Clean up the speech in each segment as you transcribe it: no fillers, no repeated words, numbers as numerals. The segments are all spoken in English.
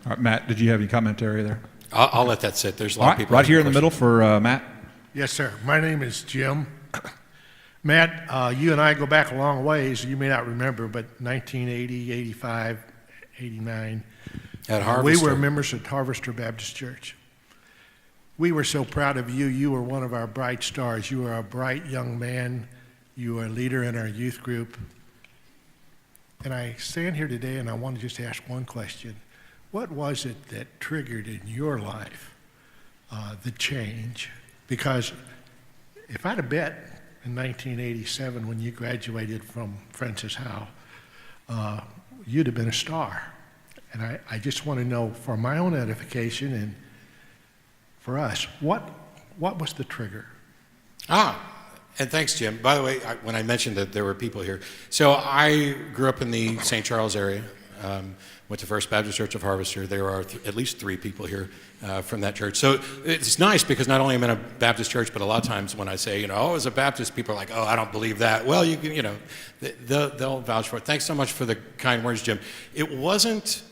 All right, Matt, did you have any commentary there? I'll let that sit. There's a lot of people. Right here in the middle for Matt. Yes, sir. My name is Jim. Matt, you and I go back a long ways. You may not remember, but 1980, 85, 89. At Harvester. We were members at Harvester Baptist Church. We were so proud of you. You were one of our bright stars. You were a bright young man. You were a leader in our youth group. And I stand here today and I want to just ask one question. What was it that triggered in your life the change? Because if I'd have bet in 1987 when you graduated from Francis Howe, you'd have been a star. And I just want to know, for my own edification and for us, what was the trigger? And thanks, Jim. By the way, when I mentioned that there were people here, so I grew up in the St. Charles area, went to First Baptist Church of Harvester. There are at least 3 people here from that church. So it's nice because not only am I in a Baptist church, but a lot of times when I say, oh, as a Baptist, people are like, oh, I don't believe that. Well, you can, they'll vouch for it. Thanks so much for the kind words, Jim. It wasn't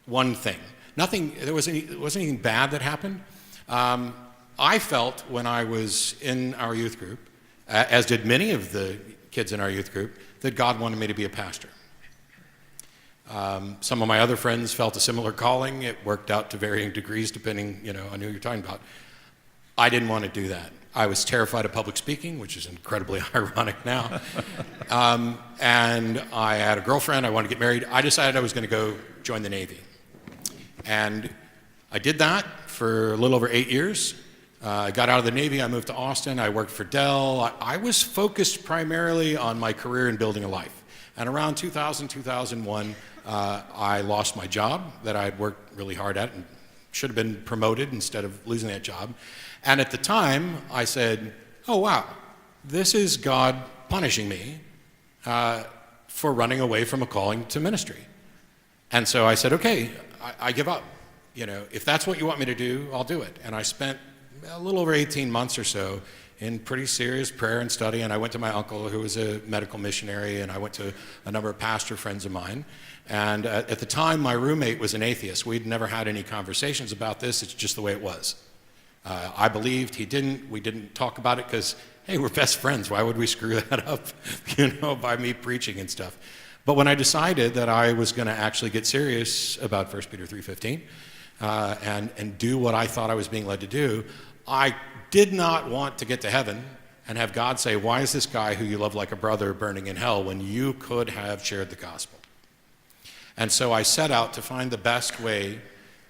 one thing. There wasn't anything bad that happened. I felt when I was in our youth group, as did many of the kids in our youth group, that God wanted me to be a pastor. Some of my other friends felt a similar calling. It worked out to varying degrees depending, on who you're talking about. I didn't want to do that. I was terrified of public speaking, which is incredibly ironic now. And I had a girlfriend. I wanted to get married. I decided I was going to go join the Navy. And I did that for a little over 8 years. I got out of the Navy. I moved to Austin. I worked for Dell. I was focused primarily on my career in building a life. And around 2000, 2001, I lost my job that I had worked really hard at and should have been promoted instead of losing that job. And at the time, I said, oh, wow, this is God punishing me for running away from a calling to ministry. And so I said, okay, I give up. If that's what you want me to do, I'll do it. And I spent a little over 18 months or so in pretty serious prayer and study, and I went to my uncle who was a medical missionary, and I went to a number of pastor friends of mine. And at the time, my roommate was an atheist. We'd never had any conversations about this. It's just the way it was. I believed, he didn't. We didn't talk about it because, hey, we're best friends. Why would we screw that up, by me preaching and stuff? But when I decided that I was going to actually get serious about 1 Peter 3:15 and do what I thought I was being led to do, I did not want to get to heaven and have God say, why is this guy who you love like a brother burning in hell when you could have shared the gospel? And so I set out to find the best way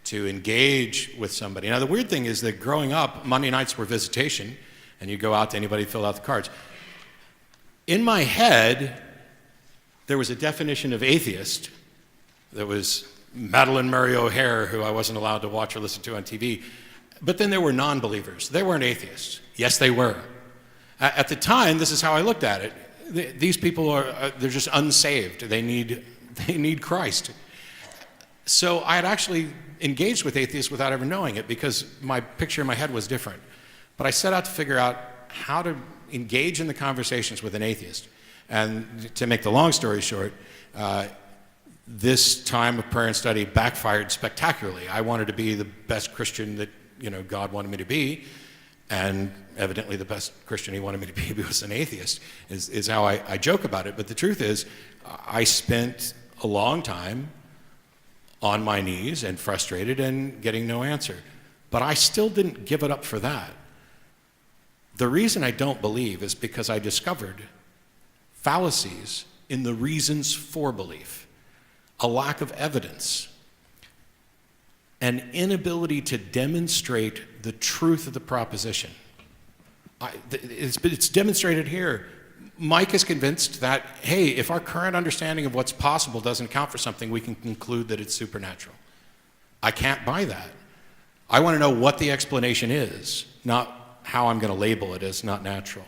to engage with somebody. Now, the weird thing is that growing up, Monday nights were visitation, and you go out to anybody, fill out the cards. In my head, there was a definition of atheist that was Madeline Murray O'Hare, who I wasn't allowed to watch or listen to on TV. But then there were non-believers. They weren't atheists. Yes, they were. At the time, this is how I looked at it. These people they're just unsaved. They need Christ. So I had actually engaged with atheists without ever knowing it because my picture in my head was different. But I set out to figure out how to engage in the conversations with an atheist. And to make the long story short, this time of prayer and study backfired spectacularly. I wanted to be the best Christian that God wanted me to be, and evidently the best Christian he wanted me to be was an atheist, is how I joke about it. But the truth is, I spent a long time on my knees and frustrated and getting no answer. But I still didn't give it up for that. The reason I don't believe is because I discovered fallacies in the reasons for belief, a lack of evidence, an inability to demonstrate the truth of the proposition. It's demonstrated here. Mike is convinced that, hey, if our current understanding of what's possible doesn't count for something, we can conclude that it's supernatural. I can't buy that. I want to know what the explanation is, not how I'm going to label it as not natural.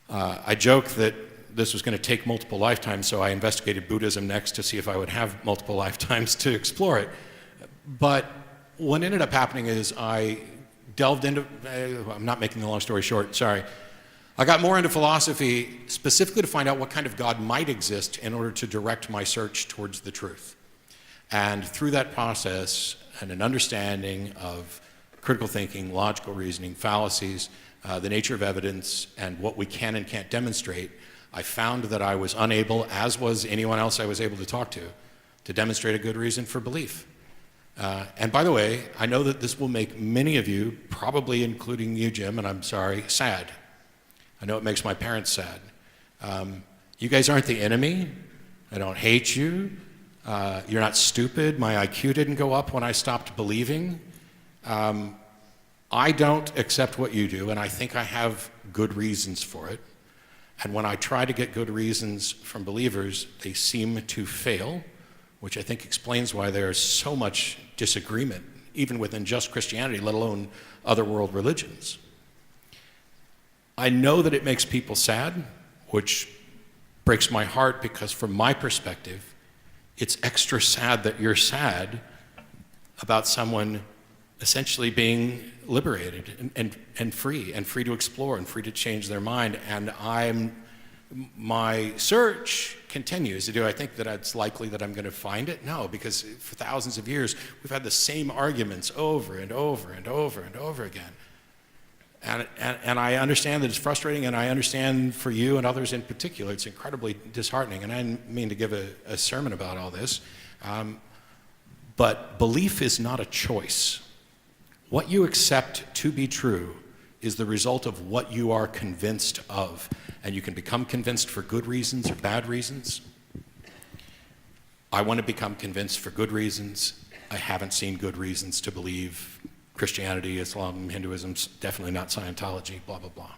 I joke that this was going to take multiple lifetimes, so I investigated Buddhism next to see if I would have multiple lifetimes to explore it. But what ended up happening is I delved into, I'm not making the long story short, sorry. I got more into philosophy specifically to find out what kind of God might exist in order to direct my search towards the truth. And through that process, and an understanding of critical thinking, logical reasoning, fallacies, the nature of evidence, and what we can and can't demonstrate, I found that I was unable, as was anyone else I was able to talk to demonstrate a good reason for belief. And by the way, I know that this will make many of you, probably including you, Jim, and I'm sorry, sad. I know it makes my parents sad. You guys aren't the enemy. I don't hate you. You're not stupid. My IQ didn't go up when I stopped believing. I don't accept what you do, and I think I have good reasons for it. And when I try to get good reasons from believers, they seem to fail, which I think explains why there is so much disagreement, even within just Christianity, let alone other world religions. I know that it makes people sad, which breaks my heart because from my perspective, it's extra sad that you're sad about someone essentially being liberated and free to explore and free to change their mind. And my search continues. Do I think that it's likely that I'm going to find it? No, because for thousands of years, we've had the same arguments over and over and over and over again. And I understand that it's frustrating, and I understand for you and others in particular, it's incredibly disheartening. And I didn't mean to give a sermon about all this. But belief is not a choice. What you accept to be true is the result of what you are convinced of. And you can become convinced for good reasons or bad reasons. I want to become convinced for good reasons. I haven't seen good reasons to believe Christianity, Islam, Hinduism, definitely not Scientology, blah, blah, blah.